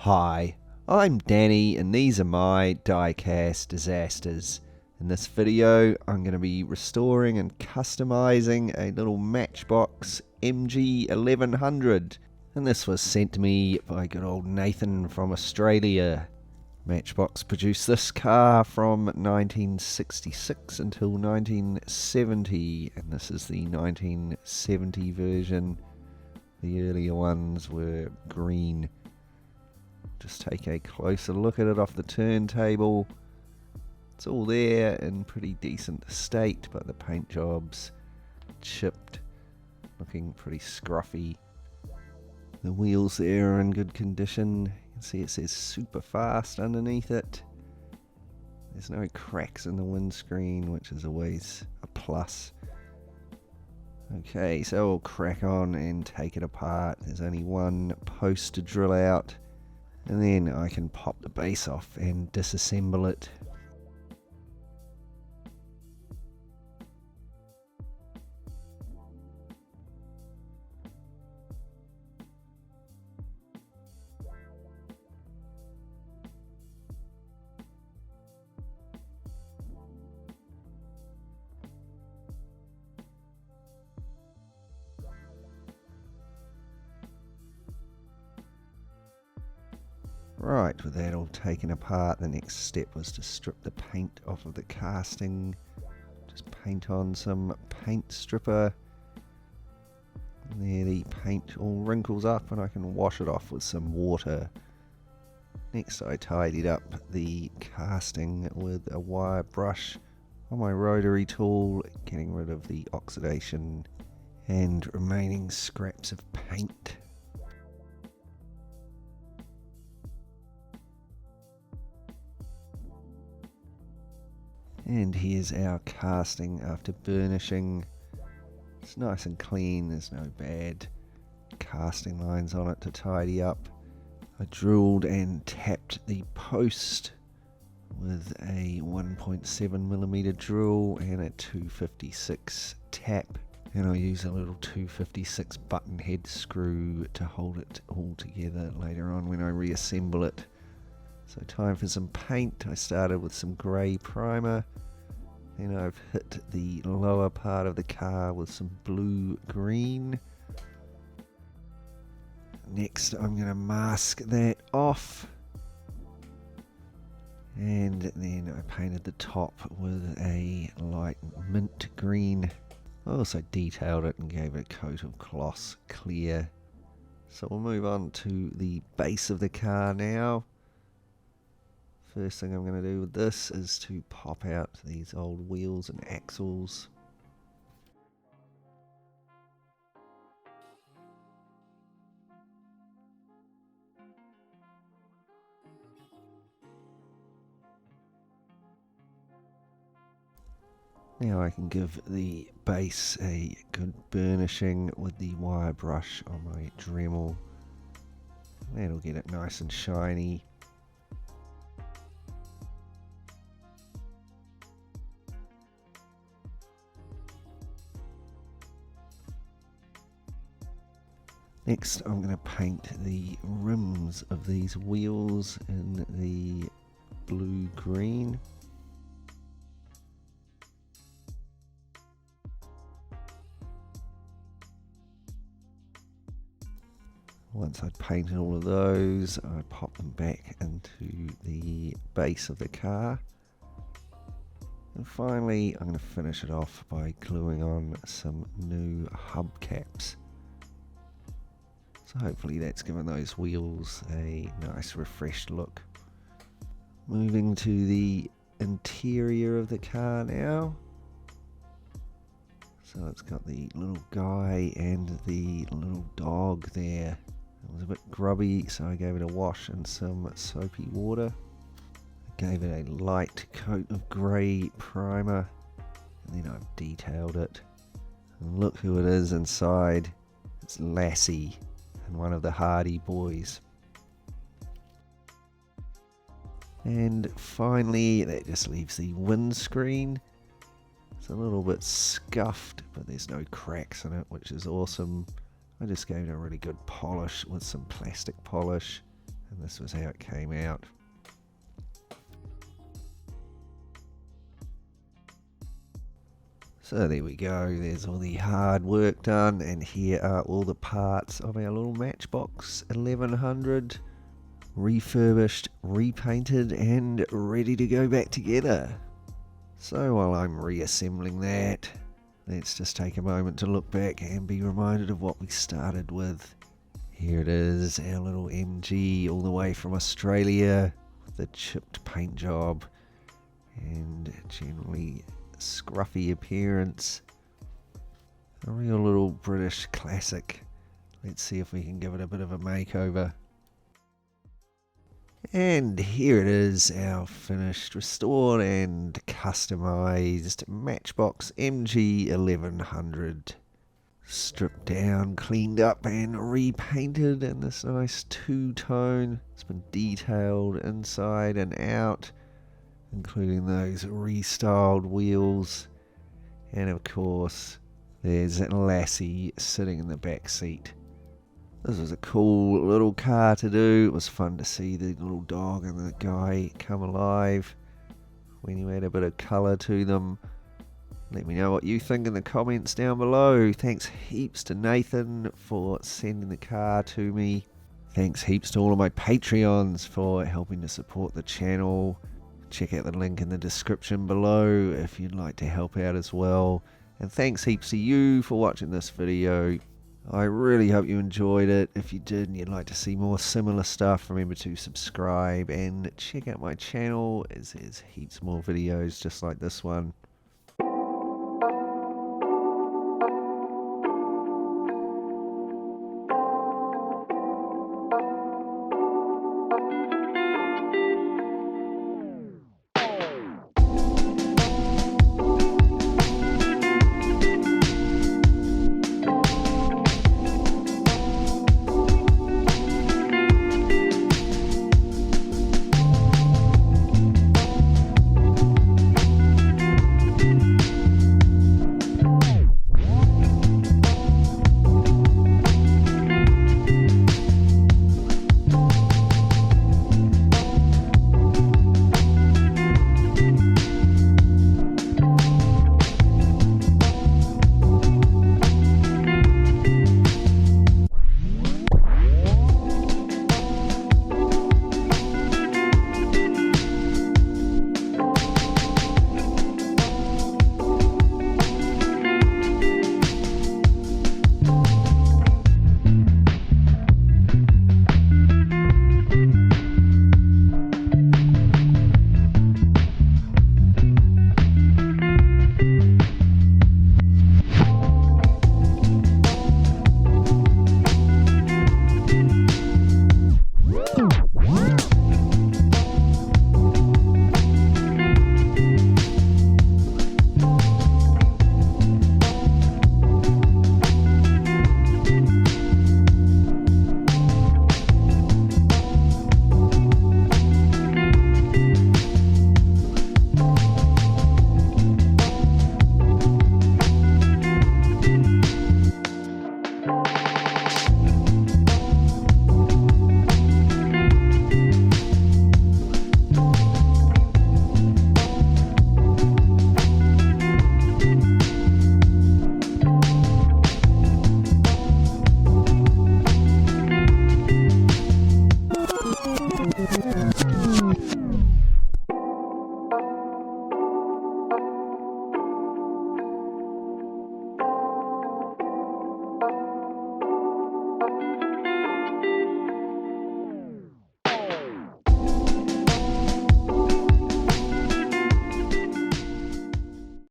Hi, I'm Danny and these are my Diecast Disasters. In this video I'm going to be restoring and customizing a little Matchbox MG 1100, and this was sent to me by good old Nathan from Australia. Matchbox produced this car from 1966 until 1970, and this is the 1970 version. The earlier ones were green. Just take a closer look at it off the turntable. It's all there in pretty decent state, but the paint job's chipped, looking pretty scruffy. The wheels there are in good condition. You can see it says Superfast underneath it. There's no cracks in the windscreen, which is always a plus. Okay, so we'll crack on and take it apart. There's only one post to drill out, and then I can pop the base off and disassemble it. Right, with that all taken apart, the next step was to strip the paint off of the casting. Just paint on some paint stripper. And there the paint all wrinkles up and I can wash it off with some water. Next I tidied up the casting with a wire brush on my rotary tool, getting rid of the oxidation and remaining scraps of paint. And here's our casting after burnishing. It's nice and clean, there's no bad casting lines on it to tidy up. I drilled and tapped the post with a 1.7mm drill and a 256 tap. And I'll use a little 256 button head screw to hold it all together later on when I reassemble it. So time for some paint. I started with some grey primer, then I've hit the lower part of the car with some blue-green. Next I'm going to mask that off, and then I painted the top with a light mint green. I also detailed it and gave it a coat of gloss clear. So we'll move on to the base of the car now. First thing I'm going to do with this is to pop out these old wheels and axles. Now I can give the base a good burnishing with the wire brush on my Dremel. That'll get it nice and shiny. Next I'm going to paint the rims of these wheels in the blue-green. Once I'd painted all of those, I pop them back into the base of the car. And finally I'm going to finish it off by gluing on some new hubcaps. So hopefully that's given those wheels a nice refreshed look. Moving to the interior of the car now. So it's got the little guy and the little dog there. It was a bit grubby, so I gave it a wash and some soapy water. I gave it a light coat of grey primer, and then I've detailed it. And look who it is inside. It's Lassie, and one of the Hardy boys. And finally, that just leaves the windscreen. It's a little bit scuffed, but there's no cracks in it, which is awesome. I just gave it a really good polish with some plastic polish, And this was how it came out. So there we go, there's all the hard work done, and here are all the parts of our little Matchbox 1100, refurbished, repainted, and ready to go back together. So while I'm reassembling that, let's just take a moment to look back and be reminded of what we started with. Here it is, our little MG all the way from Australia, with the chipped paint job, and generally scruffy appearance. A real little British classic. Let's see if we can give it a bit of a makeover. And here it is, our finished, restored and customized Matchbox MG 1100. Stripped down, cleaned up and repainted in this nice two-tone. It's been detailed inside and out, including those restyled wheels, and of course there's Lassie sitting in the back seat. This was a cool little car to do. It was fun to see the little dog and the guy come alive when you add a bit of colour to them. Let me know what you think in the comments down below. Thanks heaps to Nathan for sending the car to me. Thanks heaps to all of my Patreons for helping to support the channel. Check out the link in the description below if you'd like to help out as well. And thanks heaps to you for watching this video. I really hope you enjoyed it. If you did and you'd like to see more similar stuff, remember to subscribe and check out my channel as there's heaps more videos just like this one.